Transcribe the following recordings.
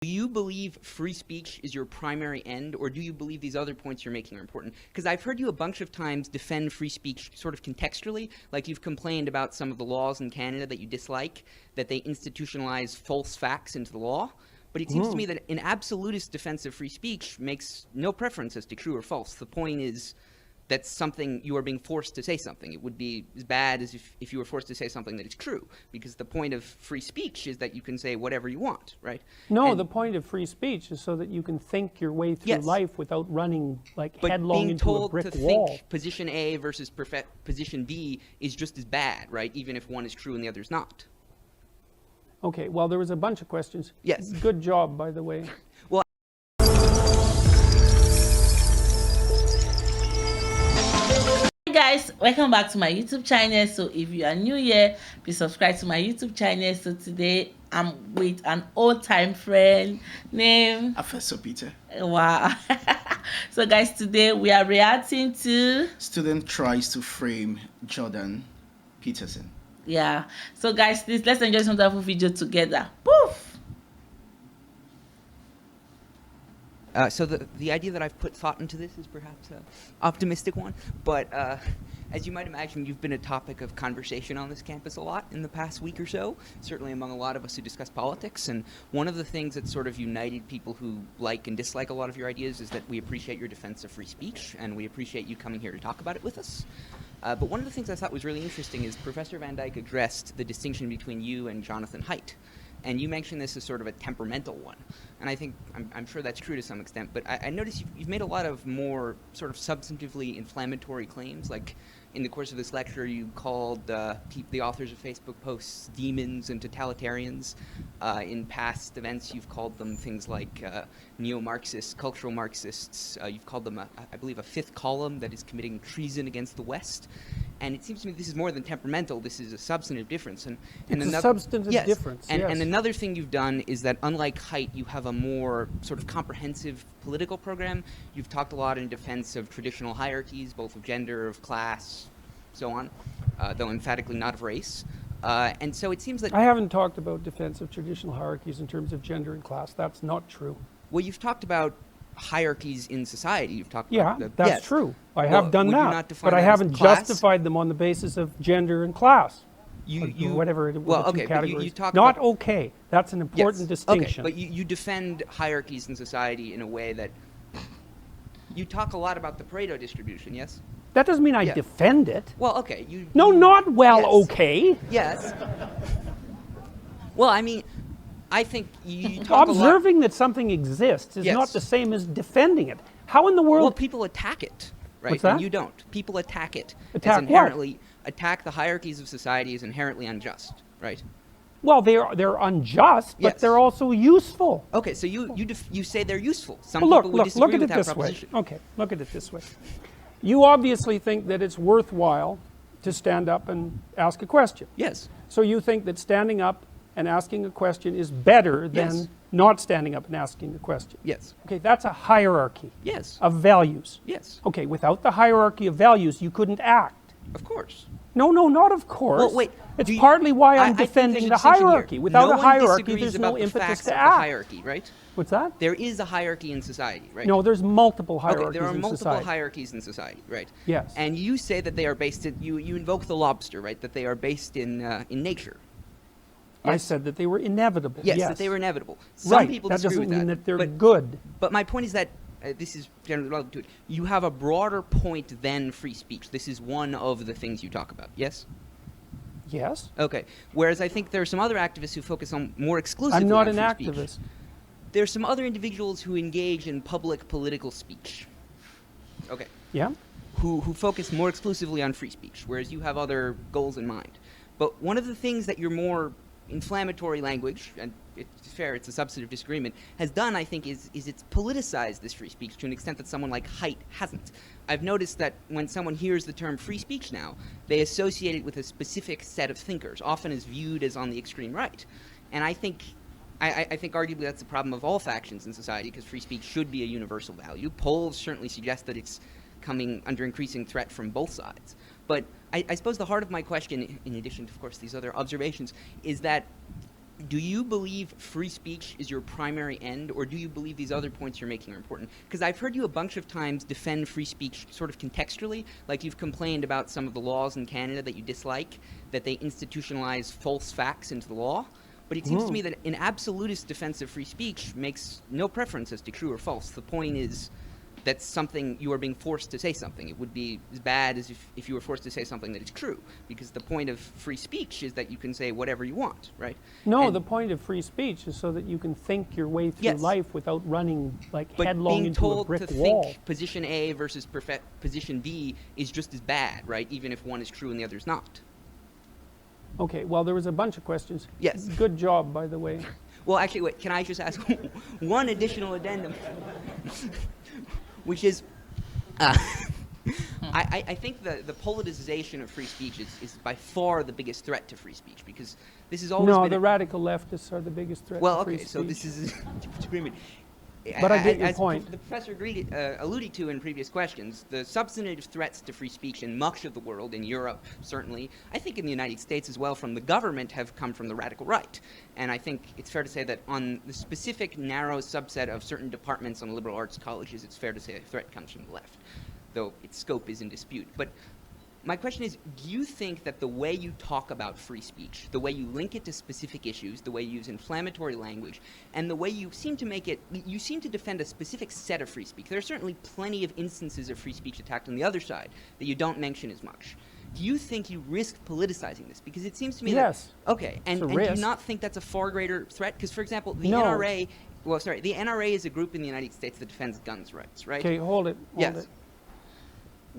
Do you believe free speech is your primary end, or do you believe these other points you're making are important? Because I've heard you a bunch of times defend free speech sort of contextually, like you've complained about some of the laws in Canada that you dislike, that they institutionalize false facts into the law. But it seems to me that an absolutist defense of free speech makes no preference as to true or false. The point is that something, you are being forced to say something. It would be as bad as if you were forced to say something that is true, because the point of free speech is that you can say whatever you want, right? No, the point of free speech is so that you can think your way through life without running headlong into a brick wall. But being told to think position A versus position B is just as bad, right? Even if one is true and the other is not. Okay, well, there was a bunch of questions. Yes. Good job, by the way. Well, Hi guys, welcome back to my YouTube channel. So if you are new here, please subscribe to my YouTube channel. So today I'm with an old-time friend named Professor Peter. Wow. So guys, today we are reacting to Student tries to frame Jordan Peterson. yeah. So guys, please let's enjoy some wonderful video together. Poof. So the idea that I've put thought into this is perhaps an optimistic one, but as you might imagine, you've been a topic of conversation on this campus a lot in the past week or so, certainly among a lot of us who discuss politics. And one of the things that sort of united people who like and dislike a lot of your ideas is that we appreciate your defense of free speech, and we appreciate you coming here to talk about it with us. But one of the things I thought was really interesting is Professor Van Dyke addressed the distinction between you and Jonathan Haidt. And you mentioned this as sort of a temperamental one. And I think, I'm sure that's true to some extent, but I noticed you've made a lot of more sort of substantively inflammatory claims. Like in the course of this lecture, you called the authors of Facebook posts demons and totalitarians. In past events, you've called them things like neo-Marxists, cultural Marxists. You've called them, I believe, a fifth column that is committing treason against the West. And it seems to me this is more than temperamental. This is a substantive difference. And it's another, a substantive difference, and, yes. And another thing you've done is that, unlike Haidt, you have a more sort of comprehensive political program. You've talked a lot in defense of traditional hierarchies, both of gender, of class, so on, though emphatically not of race. And so it seems that... I haven't talked about defense of traditional hierarchies in terms of gender and class. That's not true. Well, you've talked about hierarchies in society. You've talked yeah, about that's true. I have done that, but I haven't justified them on the basis of gender and class. Whatever it was, the two categories. You talk not about, okay. That's an important distinction. Okay, but you defend hierarchies in society in a way that you talk a lot about the Pareto distribution. Yes. That doesn't mean I defend it. Well, okay. Not okay. Yes. Well, I mean, I think you talk observing that something exists is not the same as defending it. How in the world? Well, people attack it, right? What's that? And you don't. People attack it. Attack it's inherently attack the hierarchies of society is inherently unjust, right? Well, they're unjust, but they're also useful. Okay, so you say they're useful. Some well, people would disagree look at with it that this proposition. way. Okay, look at it this way. You obviously think that it's worthwhile to stand up and ask a question. Yes. So you think that standing up and asking a question is better than not standing up and asking a question. Yes. Okay, that's a hierarchy of values. Yes. Okay, without the hierarchy of values, you couldn't act. Of course. No, not of course. Well, wait. It's partly why I'm defending the hierarchy. Without a hierarchy, there's no impetus to act. Hierarchy, right? What's that? There is a hierarchy in society, right? No, there's multiple hierarchies in society. Okay, there are multiple hierarchies in society, right? Yes. And you say that they are based in, you invoke the lobster, right? That they are based in nature. Yes. I said that they were inevitable. Yes, that they were inevitable. Some people disagree with that. That doesn't mean that they're good. But my point is that, this is generally relevant to it, you have a broader point than free speech. This is one of the things you talk about, yes? Yes. Okay. Whereas I think there are some other activists who focus on more exclusively I'm not on an free activist. Speech. There are some other individuals who engage in public political speech. Okay. Yeah. Who focus more exclusively on free speech, whereas you have other goals in mind. But one of the things that your more inflammatory language, and it's fair, it's a substantive disagreement, has done, I think, is it's politicized this free speech to an extent that someone like Haidt hasn't. I've noticed that when someone hears the term free speech now, they associate it with a specific set of thinkers, often as viewed as on the extreme right. And I think arguably that's the problem of all factions in society, because free speech should be a universal value. Polls certainly suggest that it's coming under increasing threat from both sides. But I suppose the heart of my question, in addition to, of course, these other observations, is that do you believe free speech is your primary end, or do you believe these other points you're making are important? Because I've heard you a bunch of times defend free speech sort of contextually, like you've complained about some of the laws in Canada that you dislike, that they institutionalize false facts into the law. But it seems to me that an absolutist defense of free speech makes no preference as to true or false. The point is that's something you are being forced to say something. It would be as bad as if you were forced to say something that is true, because the point of free speech is that you can say whatever you want, right? No, and the point of free speech is so that you can think your way through life without running headlong into a brick wall. But being told to think position A versus position B is just as bad, right? Even if one is true and the other is not. Okay, well, there was a bunch of questions. Yes. Good job, by the way. Well, actually, wait, can I just ask one additional addendum? Which is, I think the politicization of free speech is by far the biggest threat to free speech, because this has always been... No, the radical leftists are the biggest threat to free speech. Well, okay, so this is disagreement. But I get your point. The professor alluded to in previous questions, the substantive threats to free speech in much of the world, in Europe certainly, I think in the United States as well, from the government have come from the radical right. And I think it's fair to say that on the specific narrow subset of certain departments on liberal arts colleges, it's fair to say a threat comes from the left, though its scope is in dispute. But my question is, do you think that the way you talk about free speech, the way you link it to specific issues, the way you use inflammatory language, and the way you seem to defend a specific set of free speech, there are certainly plenty of instances of free speech attacked on the other side that you don't mention as much. Do you think you risk politicizing this? Because it seems to me yes. that... Okay, and do you not think that's a far greater threat? Because, for example, the NRA... Well, sorry, the NRA is a group in the United States that defends guns rights, right? Okay, hold it. Yes.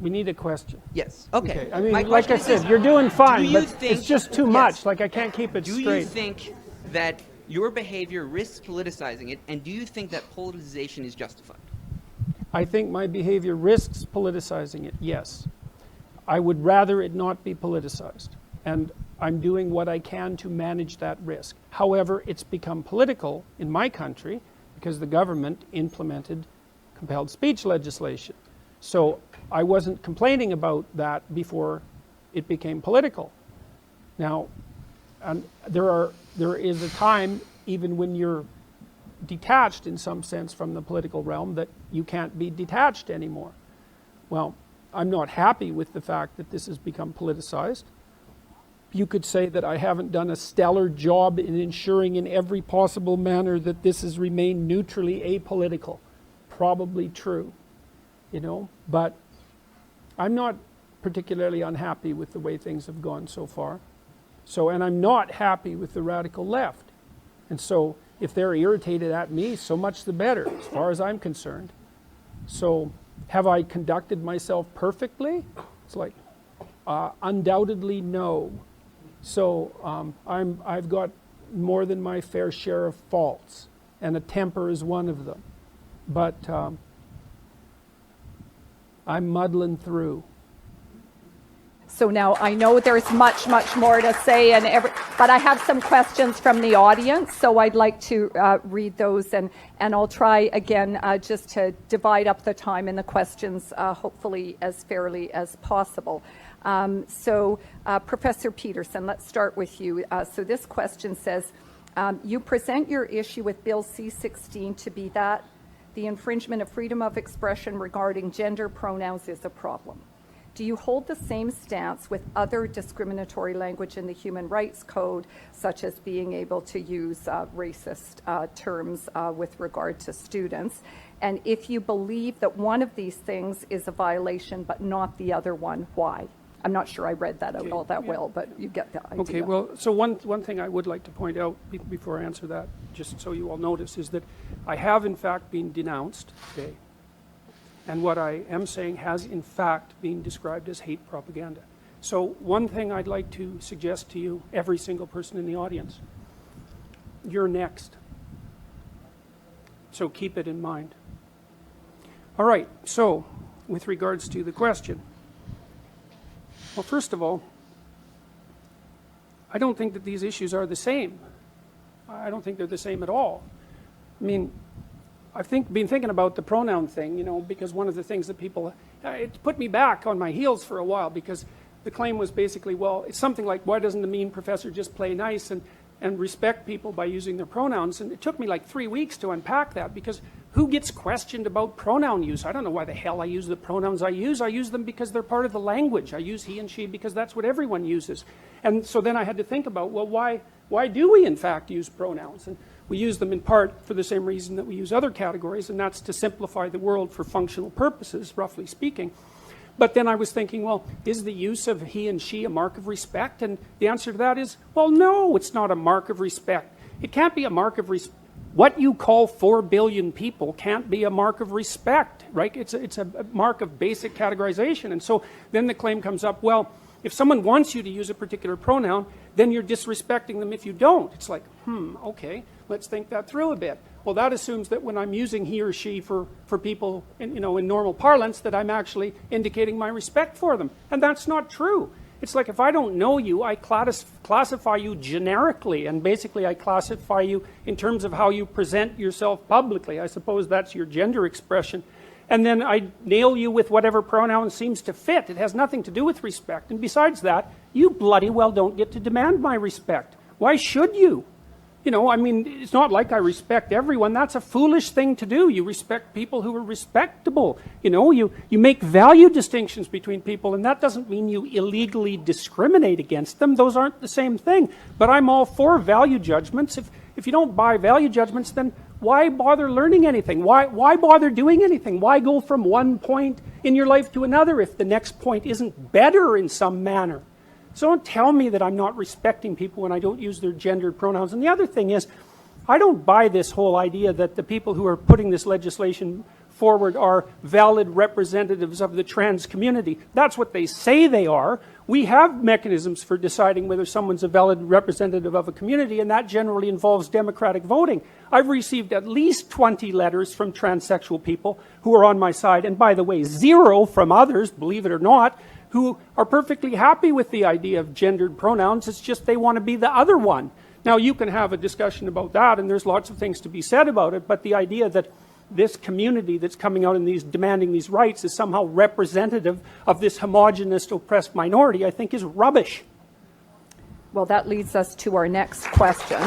We need a question. Yes. Okay. I mean, like I said, you're doing fine, but think, it's just too much. Like, I can't keep it straight. Do you think that your behavior risks politicizing it, and do you think that politicization is justified? I think my behavior risks politicizing it, yes. I would rather it not be politicized, and I'm doing what I can to manage that risk. However, it's become political in my country because the government implemented compelled speech legislation. So I wasn't complaining about that before it became political. Now, and there is a time, even when you're detached in some sense from the political realm, that you can't be detached anymore. Well, I'm not happy with the fact that this has become politicized. You could say that I haven't done a stellar job in ensuring in every possible manner that this has remained neutrally apolitical. Probably true, but I'm not particularly unhappy with the way things have gone so far. And I'm not happy with the radical left. And so if they're irritated at me, so much the better, as far as I'm concerned. So have I conducted myself perfectly? It's like, undoubtedly no. So I've got more than my fair share of faults, and a temper is one of them. But I'm muddling through. So now I know there's much more to say, but I have some questions from the audience, so I'd like to read those, and I'll try again just to divide up the time in the questions, hopefully as fairly as possible. Professor Peterson, let's start with you. So this question says, you present your issue with Bill C-16 to be that the infringement of freedom of expression regarding gender pronouns is a problem. Do you hold the same stance with other discriminatory language in the Human Rights Code, such as being able to use racist terms with regard to students? And if you believe that one of these things is a violation but not the other one, why? I'm not sure I read that out all that well, but you get the idea. Okay, well, so one thing I would like to point out before I answer that, just so you all notice, is that I have in fact been denounced today. And what I am saying has in fact been described as hate propaganda. So one thing I'd like to suggest to you, every single person in the audience, you're next. So keep it in mind. All right, so with regards to the question, well, first of all, I don't think that these issues are the same. I don't think they're the same at all. I mean, I've been thinking about the pronoun thing, because one of the things that people, it put me back on my heels for a while, because the claim was basically, well, it's something like, why doesn't the mean professor just play nice? And and respect people by using their pronouns. And it took me like 3 weeks to unpack that, because who gets questioned about pronoun use? I don't know why the hell I use the pronouns I use. I use them because they're part of the language. I use he and she because that's what everyone uses. And so then I had to think about, well, why do we in fact use pronouns? And we use them in part for the same reason that we use other categories, and that's to simplify the world for functional purposes, roughly speaking. But then I was thinking, well, is the use of he and she a mark of respect? And the answer to that is, well, no, it's not a mark of respect. It can't be a mark of respect. What you call 4 billion people can't be a mark of respect, right? It's a mark of basic categorization. And so then the claim comes up, well, if someone wants you to use a particular pronoun, then you're disrespecting them if you don't. It's like, okay, let's think that through a bit. Well, that assumes that when I'm using he or she for people in normal parlance, that I'm actually indicating my respect for them. And that's not true. It's like, if I don't know you, I classify you generically, and basically I classify you in terms of how you present yourself publicly. I suppose that's your gender expression. And then I nail you with whatever pronoun seems to fit. It has nothing to do with respect. And besides that, you bloody well don't get to demand my respect. Why should you? I mean, it's not like I respect everyone. That's a foolish thing to do. You respect people who are respectable. You make value distinctions between people, and that doesn't mean you illegally discriminate against them. Those aren't the same thing. But I'm all for value judgments. If you don't buy value judgments, then why bother learning anything? Why bother doing anything? Why go from one point in your life to another if the next point isn't better in some manner? So don't tell me that I'm not respecting people when I don't use their gendered pronouns. And the other thing is, I don't buy this whole idea that the people who are putting this legislation forward are valid representatives of the trans community. That's what they say they are. We have mechanisms for deciding whether someone's a valid representative of a community, and that generally involves democratic voting. I've received at least 20 letters from transsexual people who are on my side, and by the way, 0 from others, believe it or not, who are perfectly happy with the idea of gendered pronouns. It's just they want to be the other one. Now, you can have a discussion about that, and there's lots of things to be said about it, but the idea that this community that's coming out and demanding these rights is somehow representative of this homogenous oppressed minority, I think is rubbish. Well, that leads us to our next question.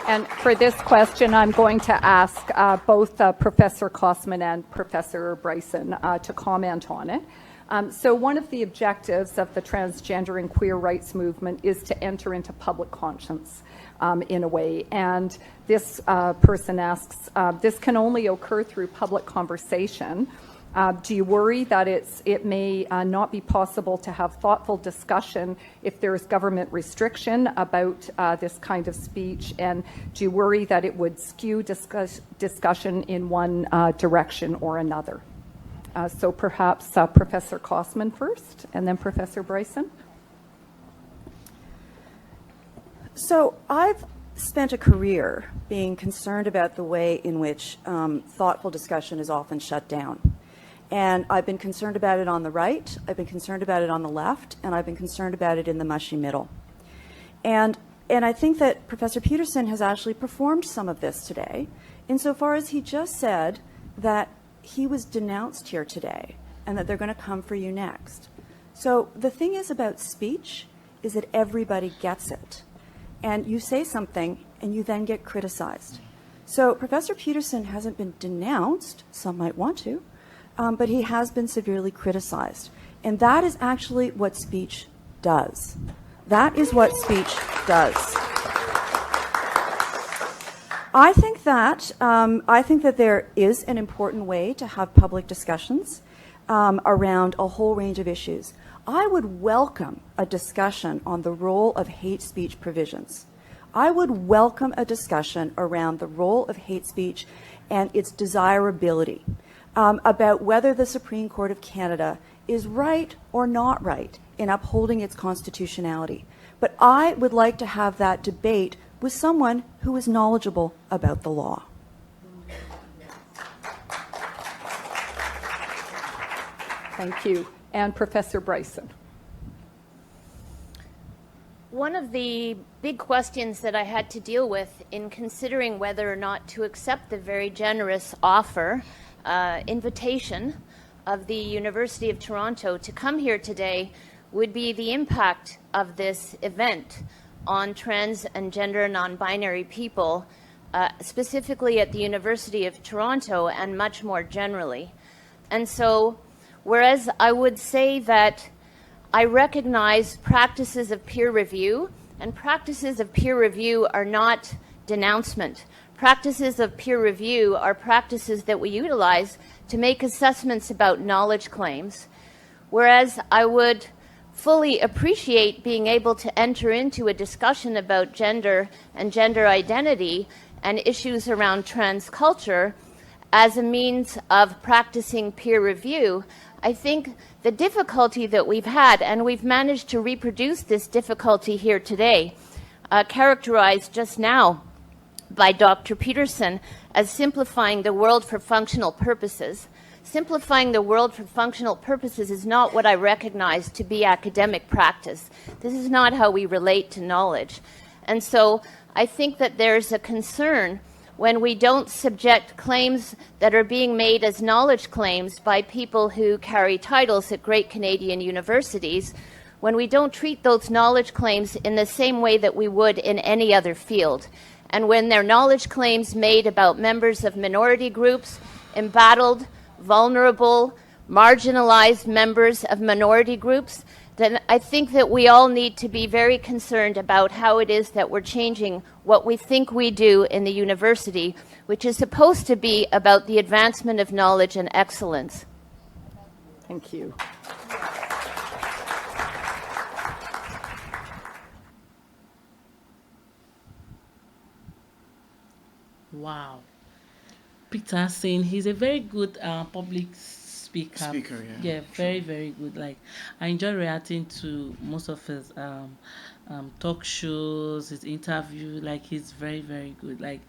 And for this question, I'm going to ask both Professor Kosman and Professor Bryson to comment on it. So one of the objectives of the transgender and queer rights movement is to enter into public conscience in a way. And this person asks, this can only occur through public conversation. Do you worry that it may not be possible to have thoughtful discussion if there is government restriction about this kind of speech? And do you worry that it would skew discussion in one direction or another? So perhaps Professor Kosman first, and then Professor Bryson. So I've spent a career being concerned about the way in which thoughtful discussion is often shut down. And I've been concerned about it on the right, I've been concerned about it on the left, and I've been concerned about it in the mushy middle. And I think that Professor Peterson has actually performed some of this today, insofar as he just said that he was denounced here today and that they're going to come for you next. So the thing is about speech is that everybody gets it. And you say something and you then get criticized. So Professor Peterson hasn't been denounced, some might want to, but he has been severely criticized. And that is actually what speech does. That is what speech does. I think that there is an important way to have public discussions around a whole range of issues. I would welcome a discussion on the role of hate speech provisions. I would welcome a discussion around the role of hate speech and its desirability, about whether the Supreme Court of Canada is right or not right in upholding its constitutionality. But I would like to have that debate with someone who is knowledgeable about the law. Thank you. And Professor Bryson. One of the big questions that I had to deal with in considering whether or not to accept the very generous offer, invitation of the University of Toronto to come here today would be the impact of this event on trans and gender non-binary people, specifically at the University of Toronto and much more generally. And so, whereas I would say that I recognize practices of peer review, and practices of peer review are not denouncement. Practices of peer review are practices that we utilize to make assessments about knowledge claims, whereas I would fully appreciate being able to enter into a discussion about gender and gender identity and issues around trans culture as a means of practicing peer review. I think the difficulty that we've had, and we've managed to reproduce this difficulty here today, characterized just now by Dr. Peterson as simplifying the world for functional purposes. Simplifying the world for functional purposes is not what I recognize to be academic practice. This is not how we relate to knowledge. And so I think that there's a concern when we don't subject claims that are being made as knowledge claims by people who carry titles at great Canadian universities, when we don't treat those knowledge claims in the same way that we would in any other field. And when they're knowledge claims made about members of minority groups, embattled, vulnerable, marginalized members of minority groups, then I think that we all need to be very concerned about how it is that we're changing what we think we do in the university, which is supposed to be about the advancement of knowledge and excellence. Thank you. Wow. Peterson, he's a very good public speaker. Yeah, very, very good. Like, I enjoy reacting to most of his talk shows, his interview. Like, he's very, very good. Like,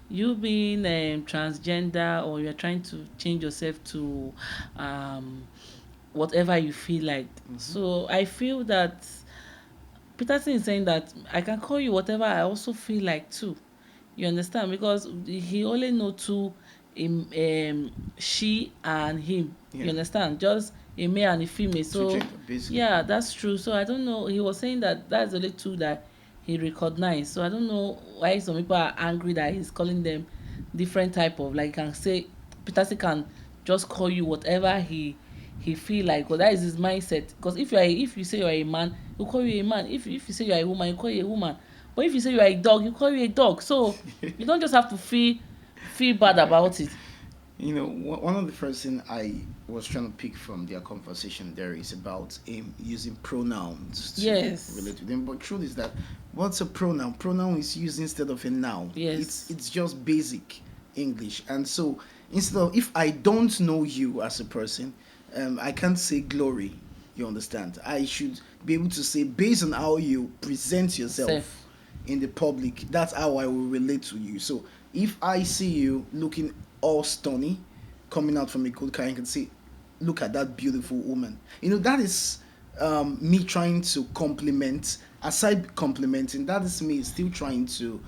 you being transgender, or you're trying to change yourself to whatever you feel like. So I feel that Peterson is saying that I can call you whatever I also feel like too. You understand? Because he only know two, she and him. Yeah. You understand? Just a male and a female. So Gender, basically. yeah, that's true. So I don't know. He was saying that that's only two that he recognized. So I don't know why some people are angry that he's calling them different type of, like, can say Peterson can just call you whatever he feel like, because that is his mindset. Because if you say you're a man, he'll call you a man. If you say you're a woman, he'll call you a woman. But if you say you are a dog, you call you a dog. So you don't just have to feel bad about it. You know, one of the first things I was trying to pick from their conversation there is about him using pronouns to relate with them. But truth is that, what's a pronoun? Pronoun is used instead of a noun. Yes. It's just basic English. And so instead of, if I don't know you as a person, I can't say glory. You understand? I should be able to say, based on how you present yourself in the public, that's how I will relate to you. So if I see you looking all stunning, coming out from a good car, I can say, look at that beautiful woman. You know, that is me trying to compliment. Aside complimenting, that is me still trying to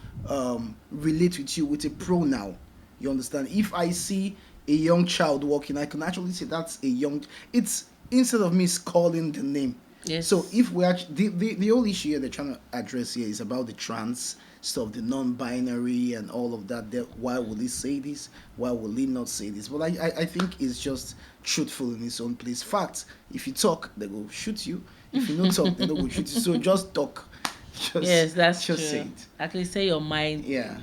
relate with you with a pronoun. You understand? If I see a young child walking, I can actually say that's a young. It's instead of me calling the name. Yes. So if we actually, the whole issue here they're trying to address here is about the trans stuff, the non-binary and all of that. Why will he say this? Why will he not say this? But I think it's just truthful in its own place. Fact, if you talk, they will shoot you. If you don't talk, they don't go shoot you. So just talk. Yes, that's just true. say it. Actually, say your mind. Yeah.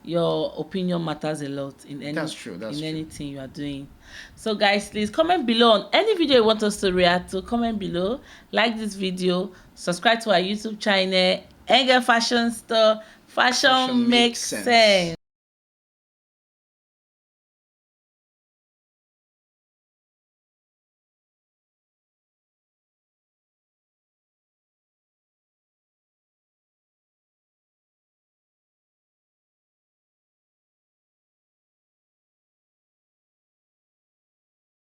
Your opinion matters a lot in any That's true. anything you are doing. So guys, please comment below on any video you want us to react to. Comment below, like this video, subscribe to our YouTube channel, Ngal Fashion Store. Fashion makes sense.